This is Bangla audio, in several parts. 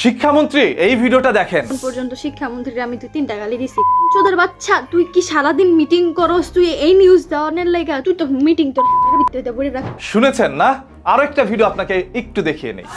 শিক্ষামন্ত্রী এই ভিডিওটা দেখেন। পর্যন্ত শিক্ষামন্ত্রীর আমি 2-3টা গালি দিছি। চোদার বাচ্চা, তুই কি সারাদিন মিটিং করস? তুই এই নিউজ দেওয়ার লাগা তুই তো মিটিং তোর ভিতরে বলে রাখ। শুনেছেন না? আরো একটা ভিডিও আপনাকে একটু দেখিয়ে নেই।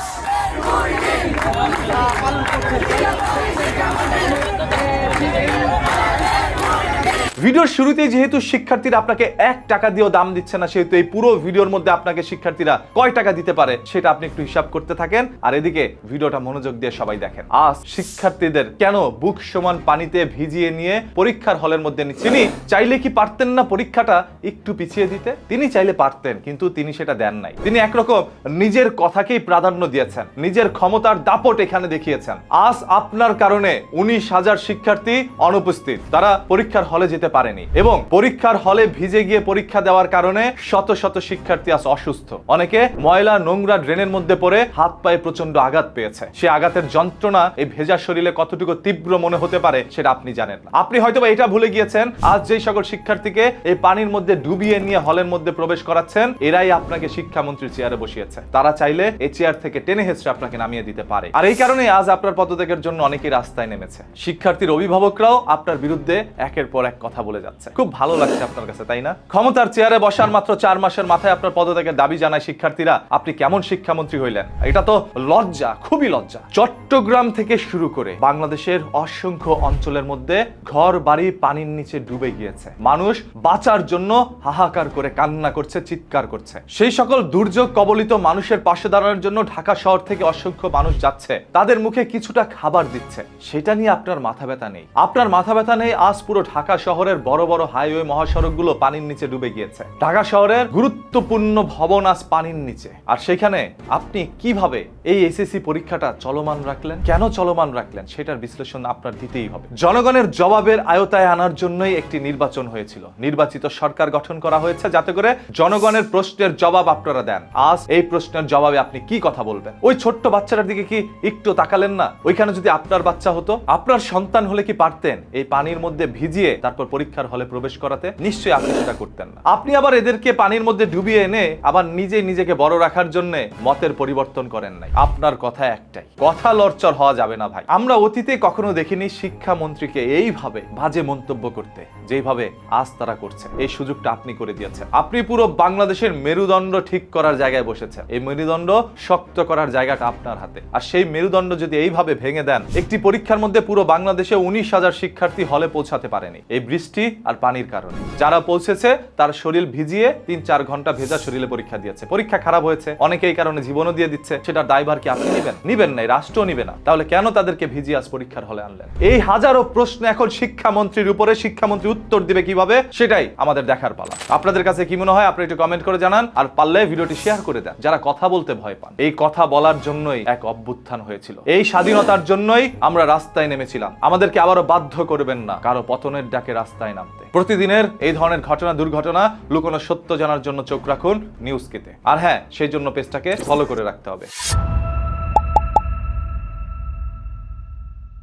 ভিডিওর শুরুতেই যেহেতু শিক্ষার্থীরা আপনাকে 1 টাকা দিয়েও দাম দিচ্ছে না, সেহেতু এই পুরো ভিডিওর মধ্যে আপনাকে শিক্ষার্থীরা কয় টাকা দিতে পারে সেটা আপনি একটু হিসাব করতে থাকেন, আর এদিকে ভিডিওটা মনোযোগ দিয়ে সবাই দেখেন। আজ শিক্ষার্থীদের কেন বুক সমান পানিতে ভিজিয়ে নিয়ে পরীক্ষার হলের মধ্যে নিচ্ছে। তিনি চাইলে কি পারতেন না পরীক্ষাটা একটু পিছিয়ে দিতে? তিনি চাইলে পারতেন, কিন্তু তিনি সেটা দেন নাই। তিনি একরকম নিজের কথাকেই প্রাধান্য দিয়েছেন, নিজের ক্ষমতার দাপট এখানে দেখিয়েছেন। আজ আপনার কারণে 19,000 শিক্ষার্থী অনুপস্থিত, তারা পরীক্ষার হলে যেতে পারেনি, এবং পরীক্ষার হলে ভিজে গিয়ে পরীক্ষা দেওয়ার কারণে শত শত শিক্ষার্থী আজ অসুস্থ। অনেকে ময়লা নোংরা ড্রেনের মধ্যে পড়ে হাত পায়ে প্রচন্ড আঘাত পেয়েছে। সে আঘাতের যন্ত্রণা এই ভেজা শরীরে কতটুকু তীব্র মনে হতে পারে সেটা আপনি জানেন না। আপনি হয়তোবা এটা ভুলে গিয়েছেন, আজ যেই সকল শিক্ষার্থীকে এই পানির মধ্যে ডুবিয়ে নিয়ে হলের মধ্যে প্রবেশ করাচ্ছেন, এরাই আপনাকে শিক্ষামন্ত্রীর চেয়ারে বসিয়েছে। তারা চাইলে এই চেয়ার থেকে টেনে হেঁচড়ে আপনাকে নামিয়ে দিতে পারে, আর এই কারণে আজ আপনার পদত্যাগের জন্য অনেকেই রাস্তায় নেমেছে। শিক্ষার্থীর অভিভাবকরাও আপনার বিরুদ্ধে একের পর এক কথা বলে যাচ্ছে। খুব ভালো লাগছে আপনার কাছে, তাই না? ক্ষমতার চেয়ারে বসার মাত্র 4 মাসের মাথায় আপনার পদত্যাগের দাবি জানায় শিক্ষার্থীরা। আপনি কেমন শিক্ষামন্ত্রী হইলেন? এটা তো লজ্জা, খুবই লজ্জা। চট্টগ্রাম থেকে শুরু করে বাংলাদেশের অসংখ্য অঞ্চলের মধ্যে ঘর বাড়ি পানির নিচে ডুবে গিয়েছে। মানুষ বাঁচার জন্য হাহাকার করে কান্না করছে, চিৎকার করছে। সেই সকল দুর্যোগ কবলিত মানুষের পাশে দাঁড়ানোর জন্য ঢাকা শহর থেকে অসংখ্য মানুষ যাচ্ছে, তাদের মুখে কিছুটা খাবার দিচ্ছে। সেটা নিয়ে আপনার মাথা ব্যথা নেই। আপনার মাথা ব্যথা নেই আজ পুরো ঢাকা শহরের বড় বড় হাইওয়ে মহাসড়কগুলো পানির নিচে ডুবে গিয়েছে। ঢাকা শহরের গুরুত্বপূর্ণ ভবন আজ পানির নিচে, আর সেখানে আপনি কিভাবে এই এসএসসি পরীক্ষাটা চলমান রাখলেন? কেন চলমান রাখলেন সেটার বিশ্লেষণ আপনার দিতেই হবে। জনগণের জবাবের আয়তায় আনার জন্যই একটি নির্বাচন হয়েছিল, নির্বাচিত সরকার গঠন করা হয়েছে যাতে করে জনগণের প্রশ্নের জবাব আপনারা দেন। আজ এই প্রশ্নের জবাবে আপনি কি কথা বলবেন? ওই ছোট্ট বাচ্চাটার দিকে কি একটু তাকালেন না? ওইখানে যদি আপনার বাচ্চা হতো, আপনার সন্তান হলে কি পারতেন এই পানির মধ্যে ভিজিয়ে তারপর পরীক্ষার হলে প্রবেশ করাতে? নিশ্চয়ই আপনি সেটা করতেন না। আপনি আবার এদেরকে পানির মধ্যে ডুবিয়ে এনে আবার নিজেকে বড় রাখার জন্য মতের পরিবর্তন করেন নাই। আপনার কথা একটাই, কথা লড়চড় হওয়া যাবে না ভাই। আমরা অতীতে কখনো দেখিনি শিক্ষামন্ত্রীকে এইভাবে বাজে মন্তব্য করতে, যেভাবে আজ তারা করছে। এই সুযোগটা আপনি করে দিয়েছেন। আপনি পুরো বাংলাদেশের মেরুদণ্ড ঠিক করার জায়গায় বসেছেন। এই মেরুদণ্ড শক্ত করার জায়গাটা আপনার হাতে, আর সেই মেরুদণ্ড যদি এইভাবে ভেঙে দেন, একটি পরীক্ষার মধ্যে পুরো বাংলাদেশে 19,000 শিক্ষার্থী হলে পৌঁছাতে পারেনি এই বৃষ্টি আর পানির কারণে। যারা পৌঁছেছে তার শরীর ভিজিয়ে 3-4 ঘন্টা ভেজা শরীরে পরীক্ষা দিয়েছে। পরীক্ষা খারাপ হয়েছে, অনেকে এই কারণে জীবনও দিয়ে দিচ্ছে। সেটার দায়ভার কি আপনি নেবেন? নিবেন না, রাষ্ট্র নিবে না। তাহলে কেন তাদেরকে ভিজিয়ে আজ পরীক্ষার হলে আনলেন? এই হাজারো প্রশ্ন এখন শিক্ষামন্ত্রীর উপরে। শিক্ষামন্ত্রী উত্তর দিবে কিভাবে সেটাই আমাদের দেখার পালা। আপনাদের কাছে কি মনে হয় আপনি একটু কমেন্ট করে জানান, আর পারলে ভিডিওটি শেয়ার করে দেন। যারা কথা বলতে ভয় পান, এই কথা বলার জন্যই এক অভ্যুত্থান হয়েছিল। এই স্বাধীনতার জন্যই আমরা রাস্তায় নেমেছিলাম। আমাদেরকে আবারও বাধ্য করবেন না কারো পতনের ডাকে রাস্তায় নামতে। প্রতিদিনের এই ধরনের ঘটনা, দুর্ঘটনা, লুকোনো সত্য জানার জন্য চোখ রাখুন নিউজ কেতে। আর হ্যাঁ, সেই জন্য পেজটাকে ফলো করে রাখতে হবে।